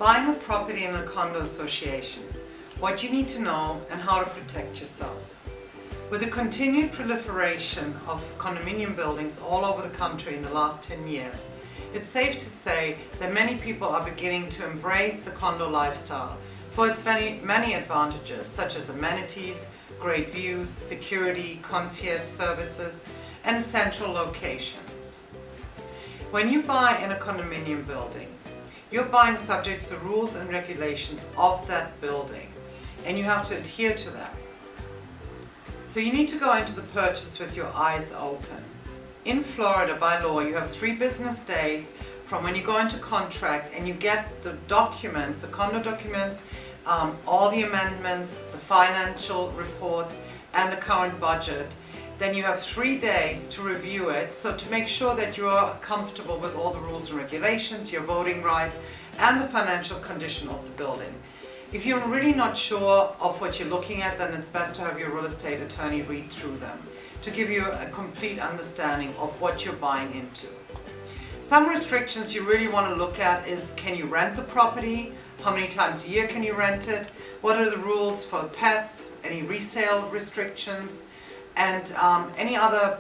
Buying a property in a condo association, what you need to know and how to protect yourself. With the continued proliferation of condominium buildings all over the country in the last 10 years, it's safe to say that many people are beginning to embrace the condo lifestyle for its many advantages, such as amenities, great views, security, concierge services, and central locations. When you buy in a condominium building, you're buying subject to rules and regulations of that building, and you have to adhere to them. So you need to go into the purchase with your eyes open. In Florida, by law, you have 3 business days from when you go into contract and you get the documents, the condo documents, all the amendments, the financial reports, and the current budget. Then you have 3 days to review it, so to make sure that you are comfortable with all the rules and regulations, your voting rights, and the financial condition of the building. If you're really not sure of what you're looking at, then it's best to have your real estate attorney read through them to give you a complete understanding of what you're buying into. Some restrictions you really want to look at is, can you rent the property? How many times a year can you rent it? What are the rules for pets? Any resale restrictions? And any other,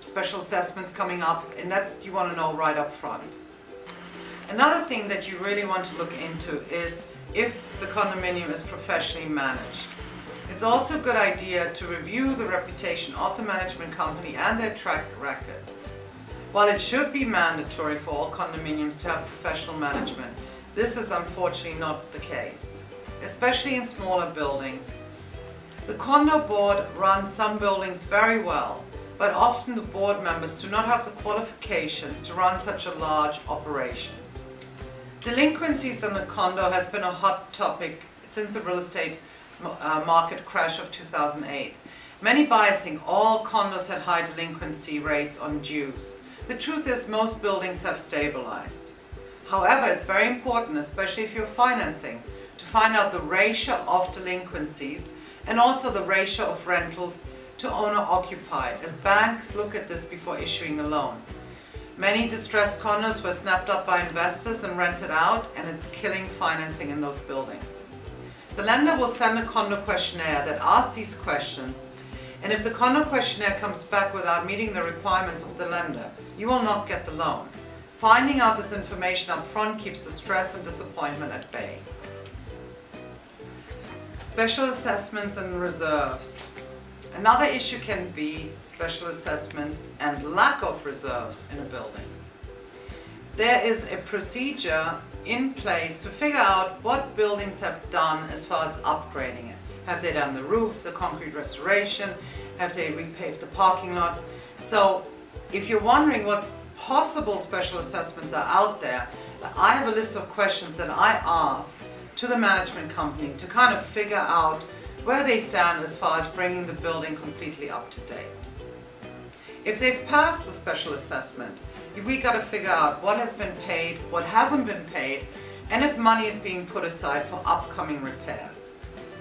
special assessments coming up, and that you want to know right up front. Another thing that you really want to look into is if the condominium is professionally managed. It's also a good idea to review the reputation of the management company and their track record. While it should be mandatory for all condominiums to have professional management, this is unfortunately not the case, especially in smaller buildings. The condo board runs some buildings very well, but often the board members do not have the qualifications to run such a large operation. Delinquencies in the condo has been a hot topic since the real estate market crash of 2008. Many buyers think all condos had high delinquency rates on dues. The truth is most buildings have stabilized. However, it's very important, especially if you're financing, to find out the ratio of delinquencies and also the ratio of rentals to owner-occupied, as banks look at this before issuing a loan. Many distressed condos were snapped up by investors and rented out, and it's killing financing in those buildings. The lender will send a condo questionnaire that asks these questions, and if the condo questionnaire comes back without meeting the requirements of the lender, you will not get the loan. Finding out this information up front keeps the stress and disappointment at bay. Special assessments and reserves. Another issue can be special assessments and lack of reserves in a building. There is a procedure in place to figure out what buildings have done as far as upgrading it. Have they done the roof, the concrete restoration? Have they repaved the parking lot? So if you're wondering what possible special assessments are out there, I have a list of questions that I ask to the management company to kind of figure out where they stand as far as bringing the building completely up to date. If they've passed the special assessment, we got to figure out what has been paid, what hasn't been paid, and if money is being put aside for upcoming repairs.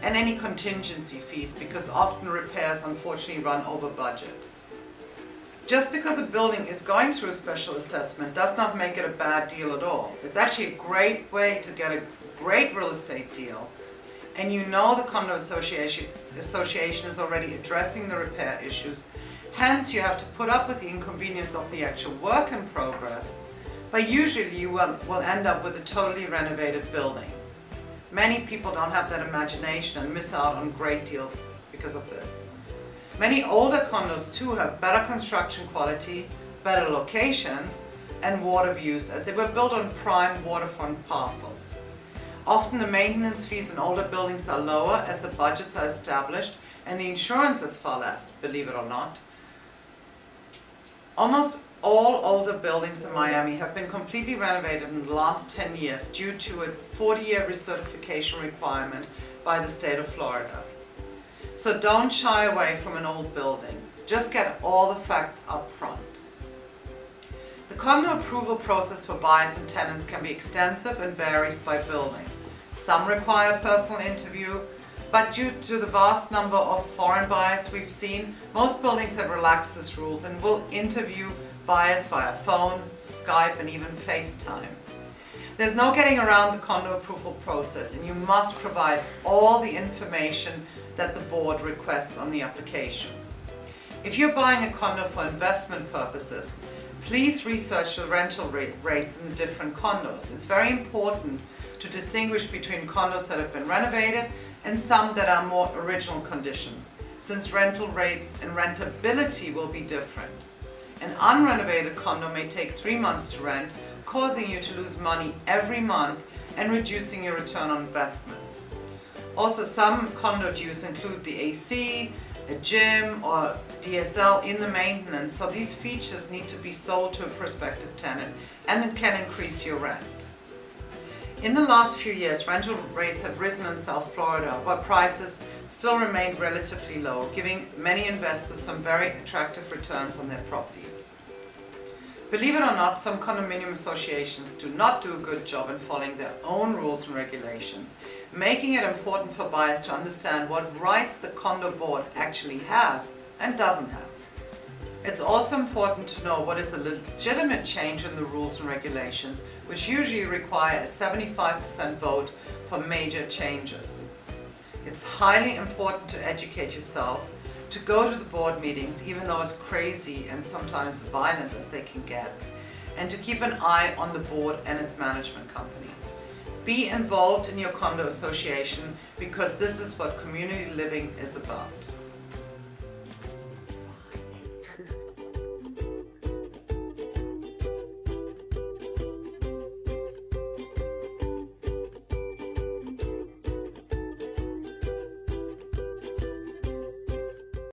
And any contingency fees, because often repairs unfortunately run over budget. Just because a building is going through a special assessment does not make it a bad deal at all. It's actually a great way to get a great real estate deal, and the condo association is already addressing the repair issues. Hence, you have to put up with the inconvenience of the actual work in progress, but usually you will end up with a totally renovated building. Many people don't have that imagination and miss out on great deals because of this. Many older condos too have better construction quality, better locations, and water views as they were built on prime waterfront parcels. Often the maintenance fees in older buildings are lower as the budgets are established and the insurance is far less, believe it or not. Almost all older buildings in Miami have been completely renovated in the last 10 years due to a 40-year recertification requirement by the state of Florida. So don't shy away from an old building. Just get all the facts up front. The condo approval process for buyers and tenants can be extensive and varies by building. Some require a personal interview, but due to the vast number of foreign buyers we've seen, most buildings have relaxed these rules and will interview buyers via phone, Skype, and even FaceTime. There's no getting around the condo approval process, and you must provide all the information that the board requests on the application. If you're buying a condo for investment purposes, please research the rental rates in the different condos. It's very important to distinguish between condos that have been renovated and some that are more original condition, since rental rates and rentability will be different. An unrenovated condo may take 3 months to rent, causing you to lose money every month and reducing your return on investment. Also, some condo dues include the AC, a gym or DSL in the maintenance, so these features need to be sold to a prospective tenant and it can increase your rent. In the last few years, rental rates have risen in South Florida, but prices still remain relatively low, giving many investors some very attractive returns on their properties. Believe it or not, some condominium associations do not do a good job in following their own rules and regulations, making it important for buyers to understand what rights the condo board actually has and doesn't have. It's also important to know what is a legitimate change in the rules and regulations, which usually require a 75% vote for major changes. It's highly important to educate yourself, to go to the board meetings, even though it's crazy and sometimes violent as they can get, and to keep an eye on the board and its management company. Be involved in your condo association because this is what community living is about.